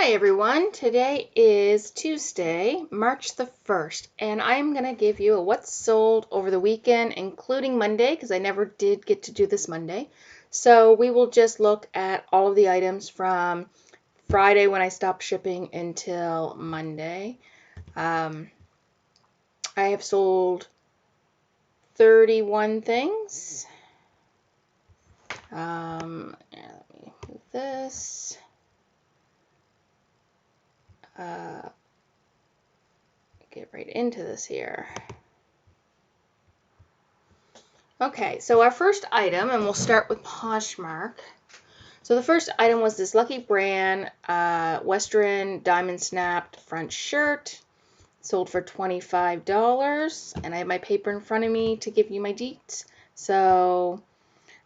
Hi everyone, today is Tuesday, March the 1st, and I'm going to give you a what's sold over the weekend, including Monday, because I never did get to do this Monday. So we will just look at all of the items from Friday when I stopped shipping until Monday. I have sold 31 things. Let me move this. Get right into this here. Okay, so our first item, and we'll start with Poshmark. So the first item was this Lucky Brand Western Diamond Snapped front shirt. Sold for $25, and I have my paper in front of me to give you my deets. So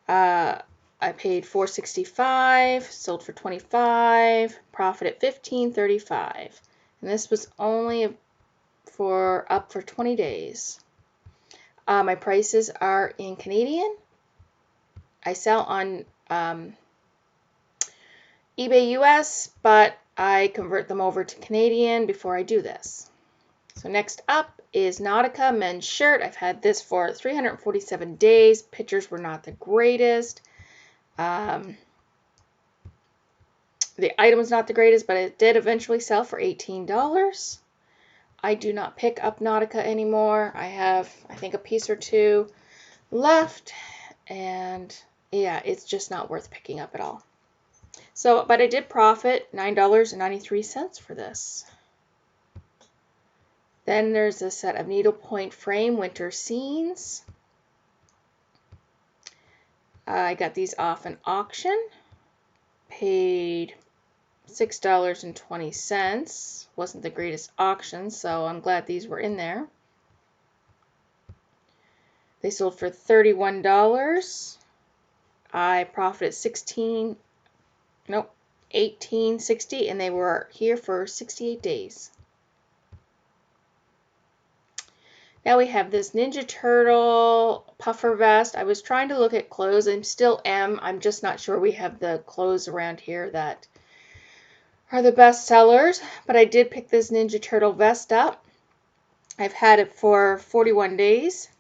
I paid $4.65, sold for $25, profit at $15.35, and this was only up for 20 days. My prices are in Canadian. I sell on eBay US, but I convert them over to Canadian before I do this. So next up is Nautica men's shirt. I've had this for 347 days. Pictures were not the greatest. The item was not the greatest, but it did eventually sell for $18. I do not pick up Nautica anymore. I have, I think, a piece or two left, and yeah, it's just not worth picking up at all. So, but I did profit $9.93 for this. Then there's a set of needlepoint frame winter scenes. I got these off an auction. Paid $6.20. Wasn't the greatest auction, so I'm glad these were in there. They sold for $31. I profited $18.60, and they were here for 68 days. Now we have this Ninja Turtle puffer vest. I was trying to look at clothes. I still am. I'm just not sure we have the clothes around here that are the best sellers. But I did pick this Ninja Turtle vest up. I've had it for 41 days.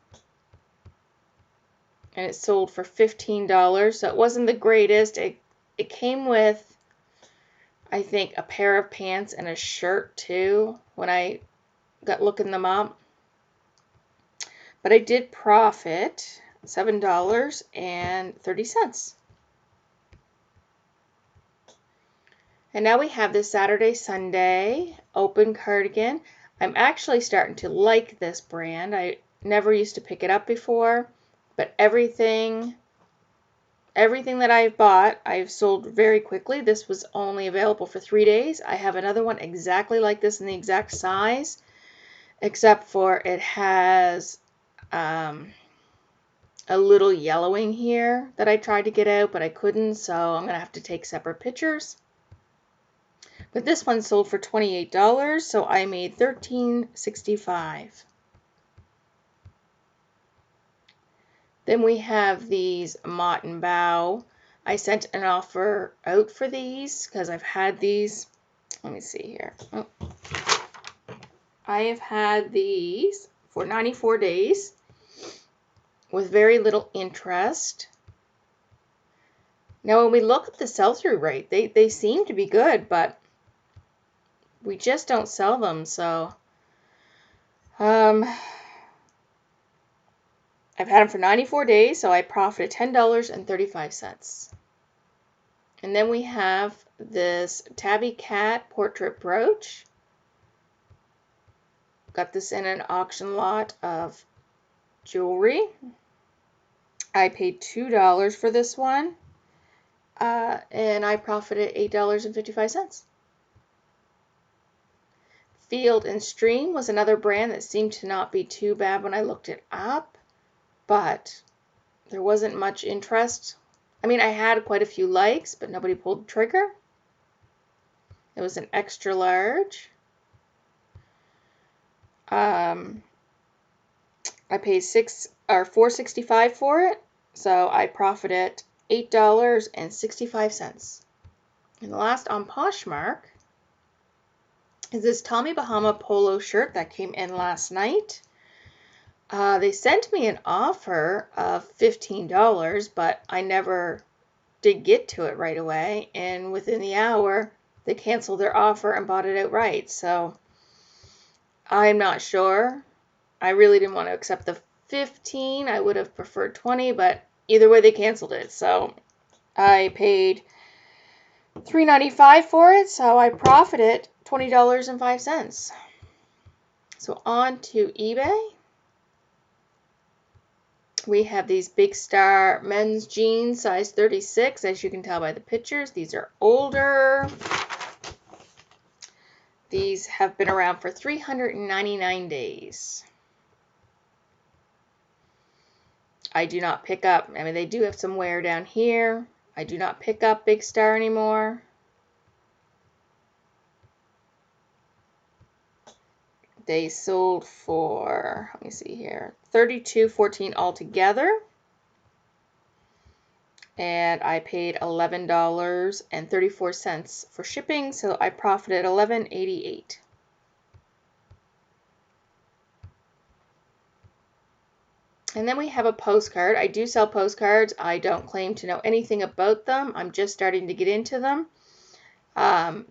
And it sold for $15. So it wasn't the greatest. It came with, I think, a pair of pants and a shirt too when I got looking them up. But I did profit $7.30. And now we have this Saturday, Sunday open cardigan. I'm actually starting to like this brand. I never used to pick it up before, but everything that I've bought, I've sold very quickly. This was only available for 3 days. I have another one exactly like this in the exact size, except for it has a little yellowing here that I tried to get out, but I couldn't, so I'm going to have to take separate pictures. But this one sold for $28, so I made $13.65. Then we have these Mott and Bow. I sent an offer out for these because I've had these. Let me see here. Oh. I have had these for 94 days with very little interest. Now, when we look at the sell-through rate, they seem to be good, but we just don't sell them. So I've had them for 94 days, so I profited $10.35. And then we have this Tabby Cat portrait brooch. Got this in an auction lot of jewelry. I paid $2 for this one, and I profited $8.55. Field and Stream was another brand that seemed to not be too bad when I looked it up, but there wasn't much interest. I mean, I had quite a few likes, but nobody pulled the trigger. It was an extra large. I paid $4.65 for it, so I profited $8.65. And the last on Poshmark is this Tommy Bahama polo shirt that came in last night. They sent me an offer of $15, but I never did get to it right away. And within the hour, they canceled their offer and bought it outright. So I'm not sure. I really didn't want to accept the 15. I would have preferred 20, but either way, they canceled it. So I paid $3.95 for it, so I profited $20.05. So on to eBay. We have these Big Star men's jeans, size 36, as you can tell by the pictures. These are older. These have been around for 399 days. I do not pick up, I mean, they do have some wear down here. I do not pick up Big Star anymore. They sold for, let me see here, $32.14 altogether. And I paid $11.34 for shipping, so I profited $11.88. And then we have a postcard. I do sell postcards. I don't claim to know anything about them. I'm just starting to get into them.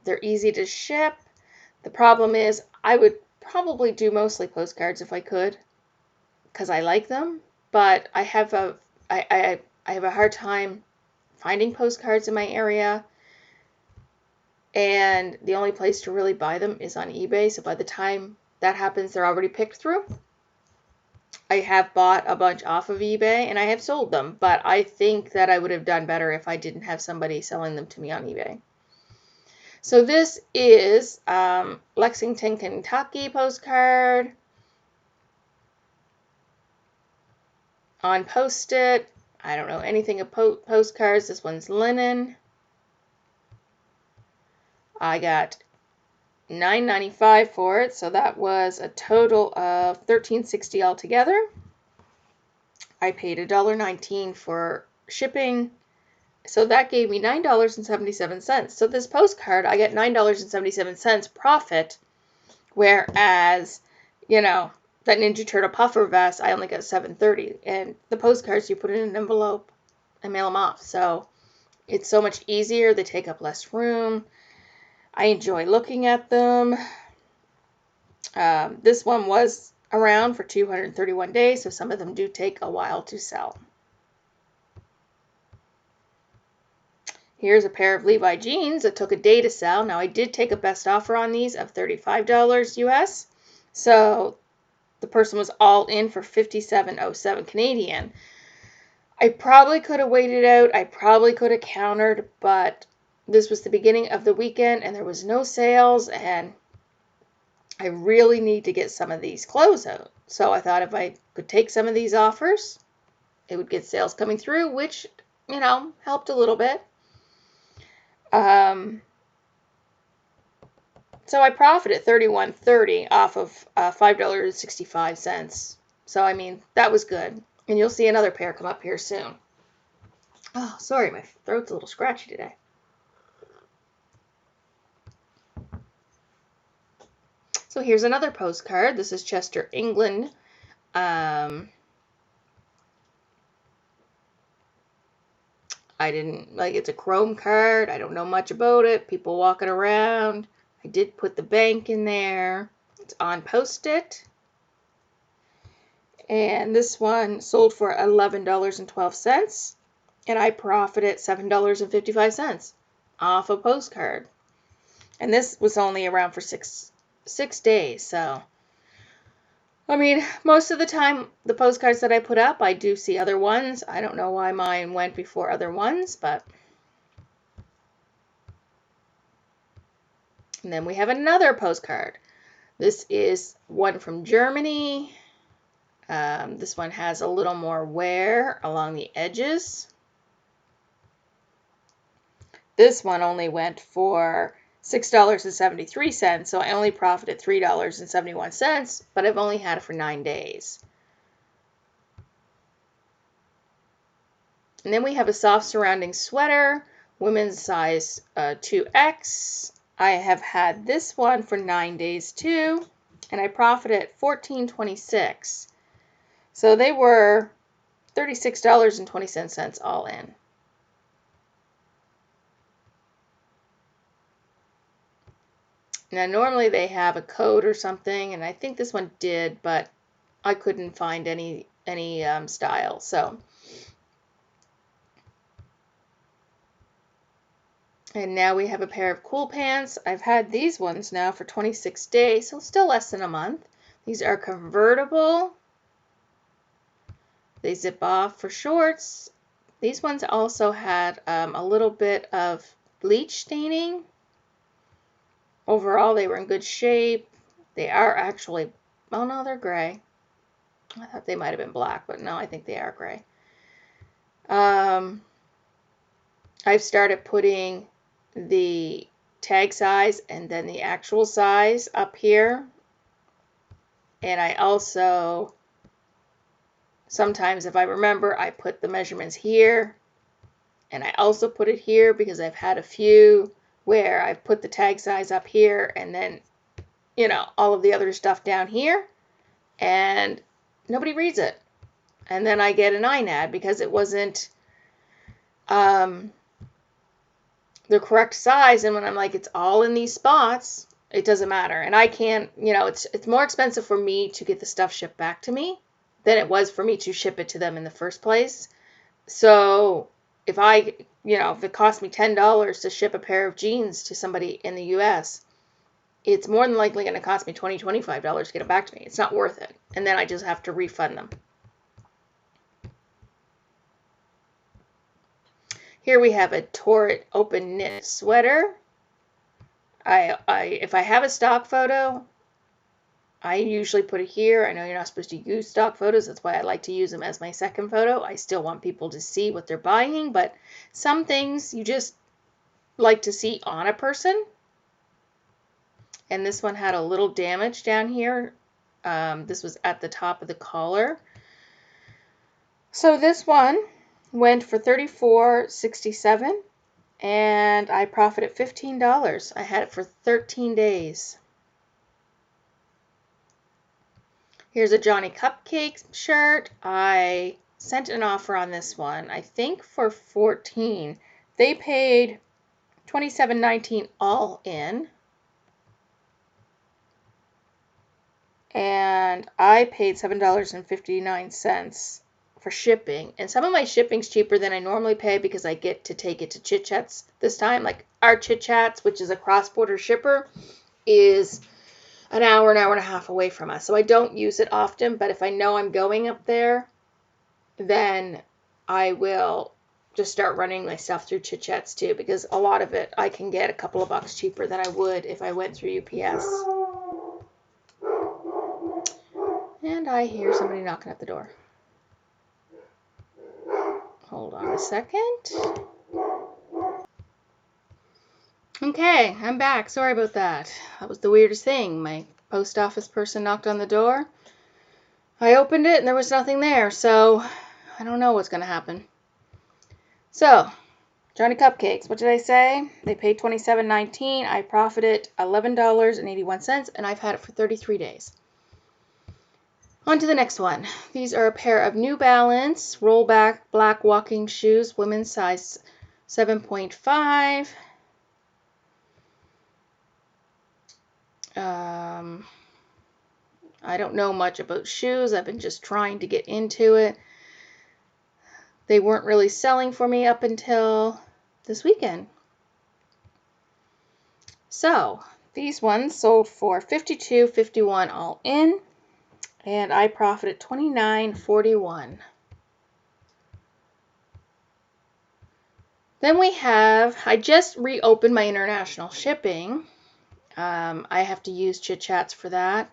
They're easy to ship. The problem is I would probably do mostly postcards if I could, because I like them, but I have a hard time finding postcards in my area, and the only place to really buy them is on eBay. So by the time that happens, they're already picked through. I have bought a bunch off of eBay and I have sold them, but I think that I would have done better if I didn't have somebody selling them to me on eBay. So this is Lexington, Kentucky postcard on Post-it. I don't know anything about postcards. This one's linen. I got $9.95 for it, so that was a total of $13.60 altogether. I paid $1.19 for shipping, so that gave me $9.77. So this postcard, I get $9.77 profit, whereas, you know, that Ninja Turtle puffer vest, I only got $7.30. And the postcards, you put in an envelope and mail them off. So it's so much easier. They take up less room. I enjoy looking at them. This one was around for 231 days, so some of them do take a while to sell. Here's a pair of Levi jeans that took a day to sell. Now, I did take a best offer on these of $35 US, so the person was all in for $57.07 Canadian. I probably could have waited out. I probably could have countered, but this was the beginning of the weekend and there was no sales, and I really need to get some of these clothes out. So I thought if I could take some of these offers, it would get sales coming through, which, you know, helped a little bit. So I profited $31.30 off of $5.65. So, I mean, that was good. And you'll see another pair come up here soon. Oh, sorry, my throat's a little scratchy today. So here's another postcard. This is Chester, England. I didn't, like, it's a chrome card. I don't know much about it. People walking around. I did put the bank in there. It's on Post-it. And this one sold for $11.12. And I profited $7.55 off a postcard. And this was only around for six days. So, I mean, most of the time, the postcards that I put up, I do see other ones. I don't know why mine went before other ones, but. And then we have another postcard. This is one from Germany. This one has a little more wear along the edges. This one only went for $6.73, so I only profited $3.71, but I've only had it for 9 days. And then we have a soft surrounding sweater, women's size 2X. I have had this one for 9 days too, and I profited $14.26. So they were $36.27 all in. Now normally they have a code or something, and I think this one did, but I couldn't find any style. So, and now we have a pair of cool pants. I've had these ones now for 26 days, so still less than a month. These are convertible. They zip off for shorts. These ones also had a little bit of bleach staining. Overall, they were in good shape. They are actually, oh no, they're gray. I thought they might have been black, but no, I think they are gray. I've started putting the tag size and then the actual size up here. And I also, sometimes if I remember, I put the measurements here. And I also put it here because I've had a few where I've put the tag size up here and then, you know, all of the other stuff down here. And nobody reads it. And then I get an INAD because it wasn't the correct size. And when I'm like, it's all in these spots, it doesn't matter. And I can't, you know, it's more expensive for me to get the stuff shipped back to me than it was for me to ship it to them in the first place. So if I, you know, if it cost me $10 to ship a pair of jeans to somebody in the US, it's more than likely going to cost me $20, $25 to get it back to me. It's not worth it. And then I just have to refund them. Here we have a Torrid open knit sweater. If I have a stock photo, I usually put it here. I know you're not supposed to use stock photos. That's why I like to use them as my second photo. I still want people to see what they're buying, but some things you just like to see on a person. And this one had a little damage down here. This was at the top of the collar. So this one went for $34.67 and I profited $15. I had it for 13 days. Here's a Johnny Cupcake shirt. I sent an offer on this one, I think for $14. They paid $27.19 all in. And I paid $7.59 for shipping. And some of my shipping's cheaper than I normally pay because I get to take it to Chit Chats this time. Like our Chit Chats, which is a cross-border shipper, is an hour and a half away from us. So I don't use it often, but if I know I'm going up there, then I will just start running my stuff through Chit Chats too, because a lot of it I can get a couple of bucks cheaper than I would if I went through UPS. And I hear somebody knocking at the door. Hold on a second. Okay, I'm back. Sorry about that. That was the weirdest thing. My post office person knocked on the door. I opened it and there was nothing there, so I don't know what's going to happen. So, Johnny Cupcakes, what did I say? They paid $27.19. I profited $11.81, and I've had it for 33 days. On to the next one. These are a pair of New Balance rollback black walking shoes, women's size 7.5. I don't know much about shoes. I've been just trying to get into it. They weren't really selling for me up until this weekend. So these ones sold for $52.51 all in, and I profited $29.41. Then we have, I just reopened my international shipping. I have to use Chit Chats for that,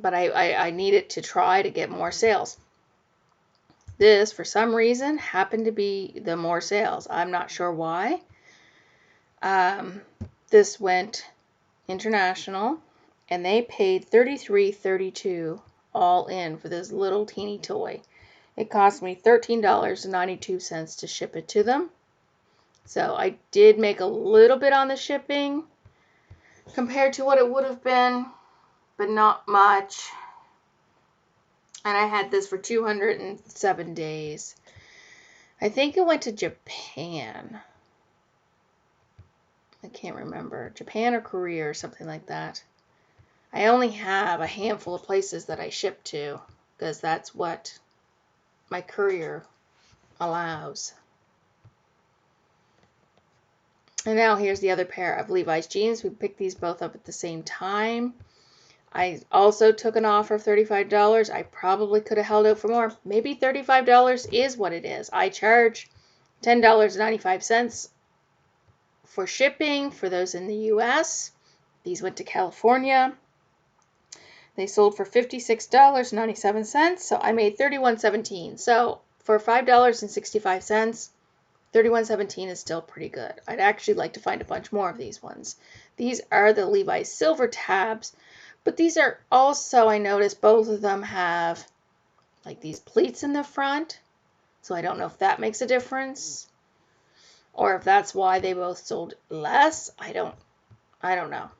but I needed to try to get more sales. This, for some reason, happened to be the more sales. I'm not sure why. This went international, and they paid $33.32 all in for this little teeny toy. It cost me $13.92 to ship it to them. So I did make a little bit on the shipping compared to what it would have been, but not much. And I had this for 207 days. I think it went to Japan. I can't remember. Japan or Korea or something like that. I only have a handful of places that I ship to because that's what my courier allows. And now here's the other pair of Levi's jeans. We picked these both up at the same time. I also took an offer of $35. I probably could have held out for more. Maybe $35 is what it is. I charge $10.95 for shipping for those in the US. These went to California. They sold for $56.97, so I made $31.17. So for $5.65, $31.17 is still pretty good. I'd actually like to find a bunch more of these ones. These are the Levi's silver tabs, but these are also, I noticed both of them have like these pleats in the front. So I don't know if that makes a difference or if that's why they both sold less. I don't know.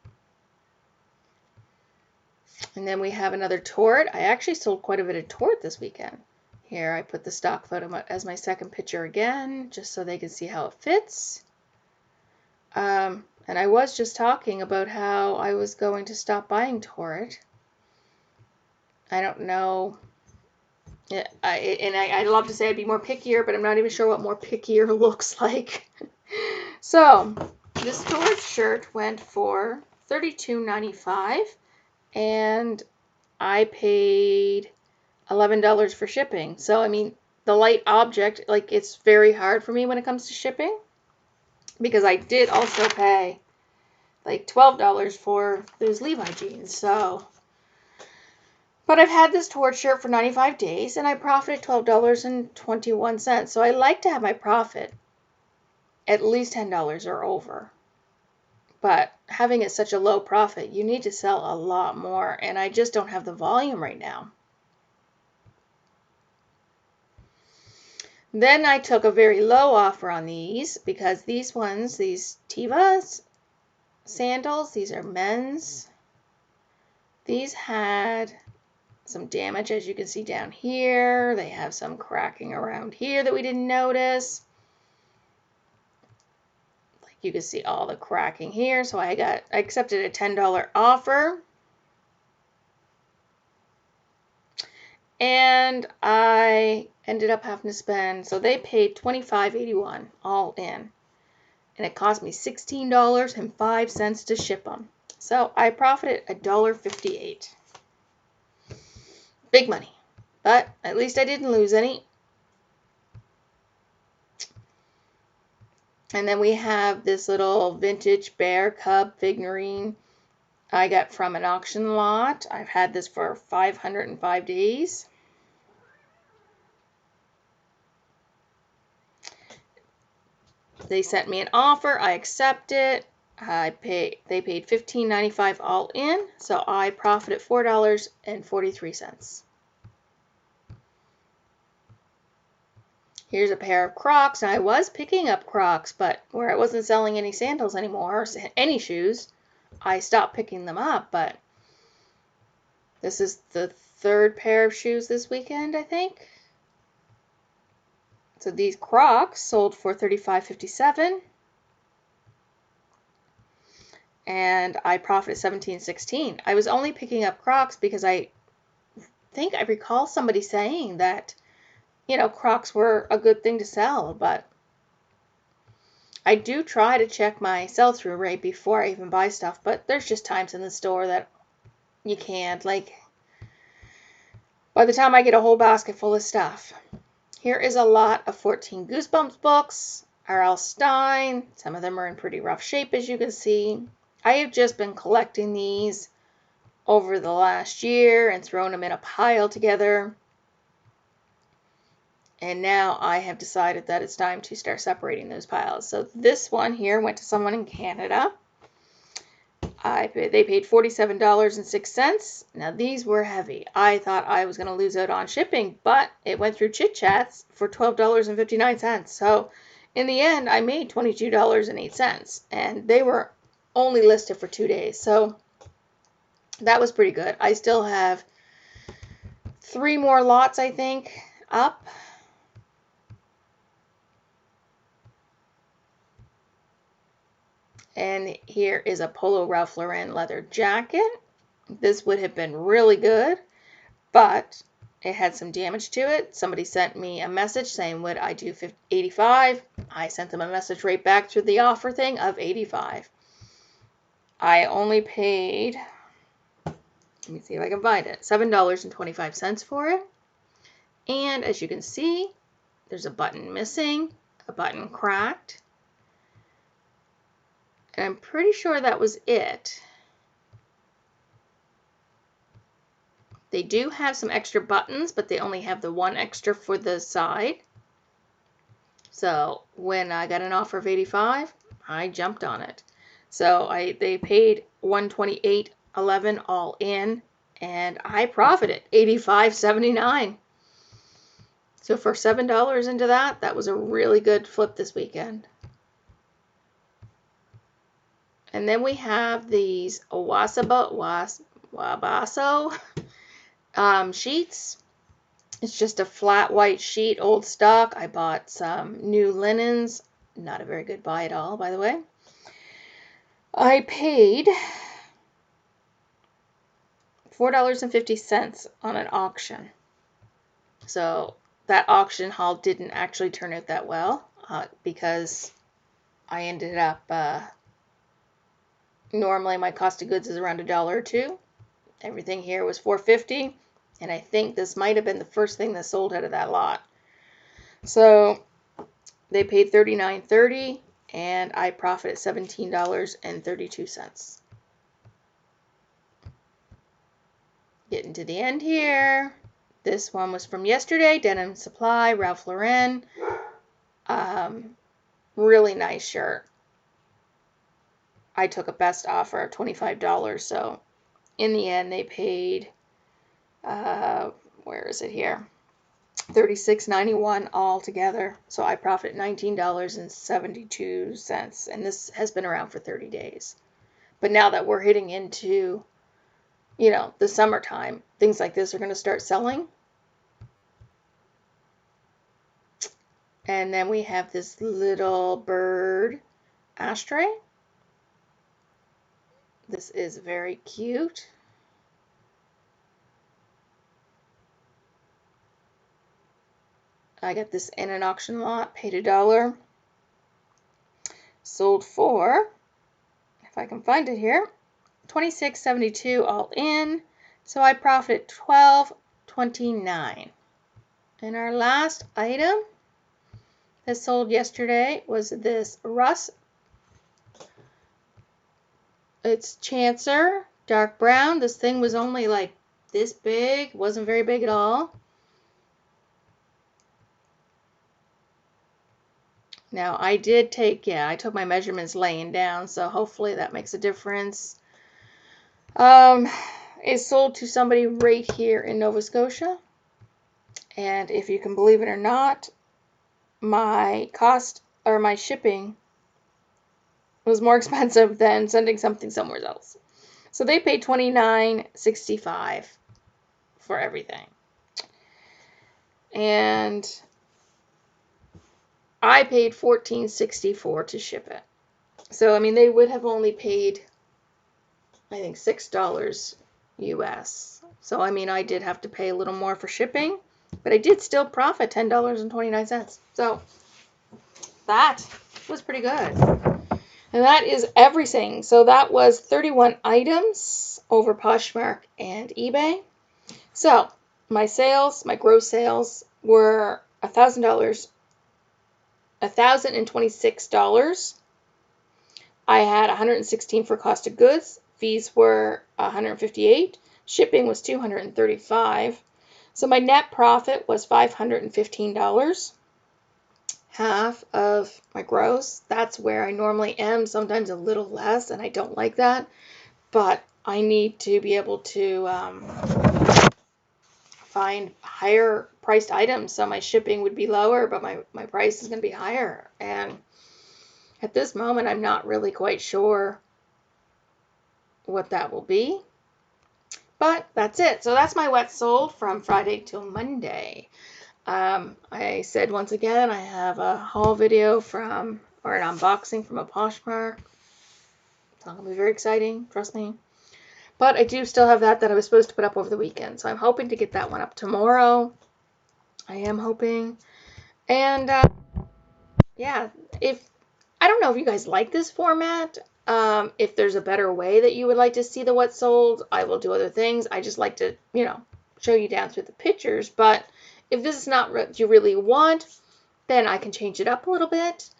And then we have another tort. I actually sold quite a bit of tort this weekend. Here I put the stock photo as my second picture again, just so they can see how it fits. And I was just talking about how I was going to stop buying tort. I don't know. I'd love to say I'd be more pickier, but I'm not even sure what more pickier looks like. So this tort shirt went for $32.95. And I paid $11 for shipping. So, I mean, the light object, like, it's very hard for me when it comes to shipping. Because I did also pay, like, $12 for those Levi jeans. So, but I've had this tort shirt for 95 days, and I profited $12.21. So I like to have my profit at least $10 or over. But having it such a low profit, you need to sell a lot more, and I just don't have the volume right now. Then I took a very low offer on these because these ones, these Teva sandals, these are men's. These had some damage, as you can see down here. They have some cracking around here that we didn't notice. You can see all the cracking here. So I accepted a $10 offer. And I ended up having to spend, so they paid $25.81 all in. And it cost me $16.05 to ship them. So I profited $1.58. Big money. But at least I didn't lose any. And then we have this little vintage bear cub figurine I got from an auction lot. I've had this for 505 days. They sent me an offer. I accept it. They paid $15.95 all in, so I profited $4.43. Here's a pair of Crocs, and I was picking up Crocs, but where I wasn't selling any sandals anymore, or any shoes, I stopped picking them up. But this is the third pair of shoes this weekend, I think. So these Crocs sold for $35.57, and I profited $17.16. I was only picking up Crocs because I think I recall somebody saying that, you know, Crocs were a good thing to sell, but I do try to check my sell-through rate before I even buy stuff, but there's just times in the store that you can't. Like, by the time I get a whole basket full of stuff. Here is a lot of 14 Goosebumps books, R.L. Stine. Some of them are in pretty rough shape, as you can see. I have just been collecting these over the last year and throwing them in a pile together. And now I have decided that it's time to start separating those piles. So this one here went to someone in Canada. They paid $47.06. Now these were heavy. I thought I was going to lose out on shipping, but it went through Chit Chats for $12.59. So in the end, I made $22.08, and they were only listed for 2 days. So that was pretty good. I still have 3 more lots, I think, up. And here is a Polo Ralph Lauren leather jacket. This would have been really good, but it had some damage to it. Somebody sent me a message saying, would I do 85? I sent them a message right back through the offer thing of 85. I only paid, let me see if I can find it, $7.25 for it. And as you can see, there's a button missing, a button cracked. And I'm pretty sure that was it. They do have some extra buttons, but they only have the one extra for the side. So when I got an offer of 85, I jumped on it. So they paid $128.11 all in, and I profited $85.79. So for $7 into that, that was a really good flip this weekend. And then we have these Wabasso sheets. It's just a flat white sheet, old stock. I bought some new linens. Not a very good buy at all, by the way. I paid $4.50 on an auction. So that auction haul didn't actually turn out that well because I ended up, normally my cost of goods is around $1 or $2. Everything here was $4.50, and I think this might have been the first thing that sold out of that lot. So they paid $39.30, and I profited $17.32. Getting to the end here. This one was from yesterday, Denim Supply, Ralph Lauren. Really nice shirt. I took a best offer of $25, so in the end they paid, where is it here? $36.91 all together. So I profit $19.72, and this has been around for 30 days. But now that we're hitting into, the summertime, things like this are going to start selling. And then we have this little bird ashtray. This is very cute. I got this in an auction lot, paid $1. Sold for, if I can find it here, $26.72 all in. So I profited $12.29. And our last item that sold yesterday was this Russ. It's Chancer, dark brown. This thing was only like this big, wasn't very big at all. Now I took my measurements laying down, so hopefully that makes a difference. It sold to somebody right here in Nova Scotia. And if you can believe it or not, my shipping was more expensive than sending something somewhere else. So they paid $29.65 for everything. And I paid $14.64 to ship it. So, I mean, they would have only paid, I think, $6 US. So, I mean, I did have to pay a little more for shipping, but I did still profit $10.29. So, that was pretty good. And that is everything. So, that was 31 items over Poshmark and eBay. So, my gross sales were $1,026. I had $116 for cost of goods. Fees were $158. Shipping was $235. So my net profit was $515. Half of my gross. That's where I normally am, sometimes a little less, and I don't like that. But I need to be able to find higher priced items, so my shipping would be lower, but my price is going to be higher. And at this moment, I'm not really quite sure what that will be. But that's it. So that's my wet sold from Friday till Monday. I said once again, I have a haul video from, or an unboxing from a Poshmark. It's not going to be very exciting, trust me. But I do still have that I was supposed to put up over the weekend. So I'm hoping to get that one up tomorrow. I am hoping. And yeah, I don't know if you guys like this format. If there's a better way that you would like to see the what's sold, I will do other things. I just like to, show you down through the pictures. But if this is not what you really want, then I can change it up a little bit.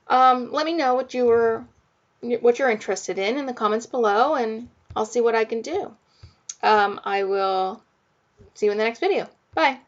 Let me know what you're interested in the comments below, and I'll see what I can do. I will see you in the next video. Bye.